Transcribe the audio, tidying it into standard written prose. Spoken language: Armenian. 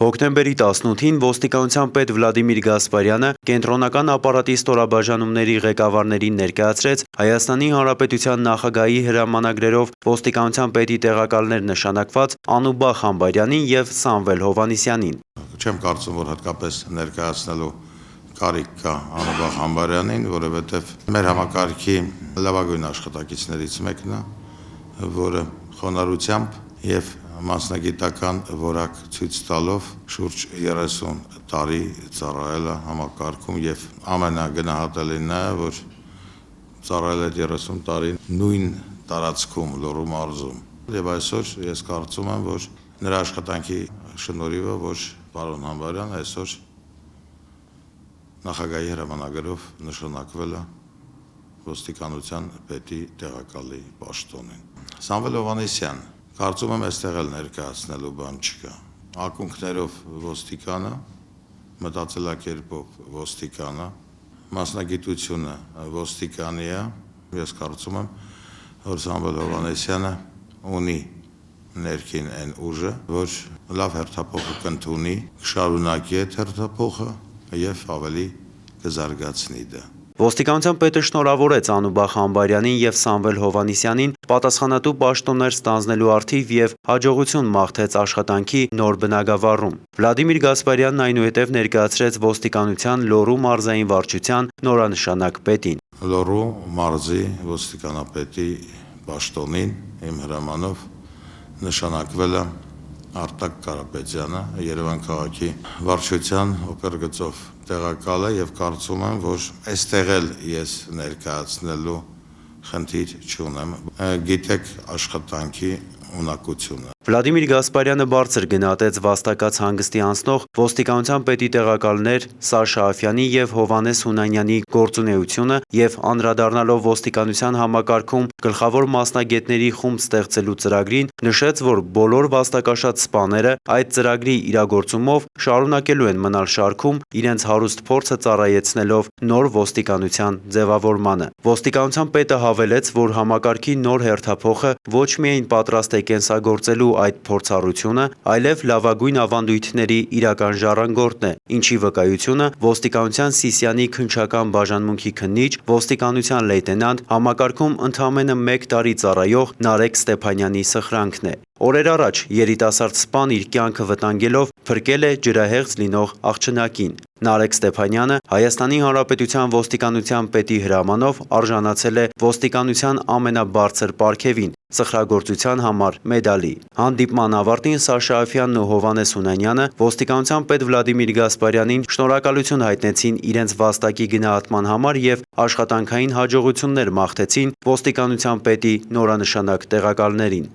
Հոկտեմբերի 18-ին ոստիկանության պետ Վլադիմիր Գասպարյանը կենտրոնական ապարատի ստորաբաժանումների ղեկավարներին ներկայացրեց Հայաստանի Հանրապետության նախագահի հրամանագրերով ոստիկանության պետի տեղակալներ նշանակված Անուբախ Համբարյանին և Սամվել Հովհաննիսյանին։ Չեմ կարծում, որ հատկապես ներկայացնելու կարիք կա Անուբախ Համբարյանին, որովհետև մեր համակարգի լավագույն աշխատակիցներից մեկն է, որը խոնարհությամբ և մասնագիտական որակ ցույց տալով շուրջ 30 տարի ծառայել է համակարգում և ամենագնահատելին է, որ ծառայել է 30 տարի նույն տարածքում Լոռու մարզում։ Եվ այսօր ես կարծում եմ, որ նրա աշխատանքի շնորհիվ է, որ պարոն Համբարյանը այսօր նախագահի հրամանագրով նշանակվել է ոստիկանության պետի տեղակալի պաշտոնին։ Սամվել Հովհաննիսյան, կարծում եմ այստեղ էլ ներկայացնելու բան չկա։ Ակունքներով ոստիկանը, մտածելակերպով ոստիկանը, մասնագիտությունը ոստիկանի է։ Ես կարծում եմ, որ Սամվել Հովհաննիսյանը ունի ներքին այն ուժը, որ լավ հերթափոխը կընդունի, կշարունակի այդ հերթափոխը և ավելի կզարգացնի դա։ Ոստիկանության պետը շնորհավորեց Անուբախ Համբարյանին և Սամվել Հովհաննիսյանին պատասխանատու պաշտոններ ստանձնելու առթիվ և հաջողություն մաղթեց աշխատանքի նոր բնագավառում։ Վլադիմիր Գասպարյանն այնուհետև ներկայացրեց ոստիկանության Լոռու մարզային վարչության նորանշանակ պետին։ Լոռու մարզի ոստիկանապետի պաշտոնին իմ հրամանով նշանակվել է Արտակ Կարապետյանը, Երևան քաղաքի վարչության օկրգծով տեղակալ է և կարծում եմ, որ այստեղ էլ ես ներկայացնելու խնդիր չունեմ։ Գիտեք աշխատանքի ունակությունը։ Վլադիմիր Գասպարյանը բարձր գնահատեց վաստակած հանգստի անցնող ոստիկանության պետի տեղակալներ Սաշա Աֆյանի և Հովհաննես Հունանյանի գործունեությունը և անդրադառնալով ոստիկանության համակարգում գլխավոր մասնագետների խումբ ստեղծելու ծրագրին, նշեց, որ բոլոր վաստակաշատ սպաները այդ ծրագրի իրագործումով շարունակելու են մնալ շարքում իրենց հարուստ փորձը ծառայեցնելով նոր ոստիկանության ձևավորմանը։ Ոստիկանության պետը հավելեց, որ համակարգի նոր հերթափոխը ոչ միայն պատրաստ է կենսագործելու այդ փորձառությունը, այլև լավագույն ավանդույթների իրական ժառանգորդն է, ինչի վկայությունը ոստիկանության Սիսիանի քննչական բաժանմունքի քննիչ, ոստիկանության լեյտենանտ, համակարգում ընդամենը 1 տարի ծառայող Նարեկ Ստեփանյանի սխրանքն է։ Օրեր առաջ երիտասարդ սպան իր կյանքը վտանգելով փրկել է ջրահեղձ լինող աղջնակին։ Նարեկ Ստեփանյանը Հայաստանի Հանրապետության ոստիկանության պետի հրամանով արժանացել է ոստիկանության ամենաբարձր պարգևին՝ սխրագործության համար մեդալի։ Հանդիպման ավարտին Սաշա Աֆյանն ու Հովհաննես Հունանյանը ոստիկանության պետ Վլադիմիր Գասպարյանին շնորհակալություն հայտնեցին իրենց վաստակի գնահատման համար և աշխատանքային հաջողություններ մաղթեցին ոստիկանության պետի նորանշանակ տեղակալներին։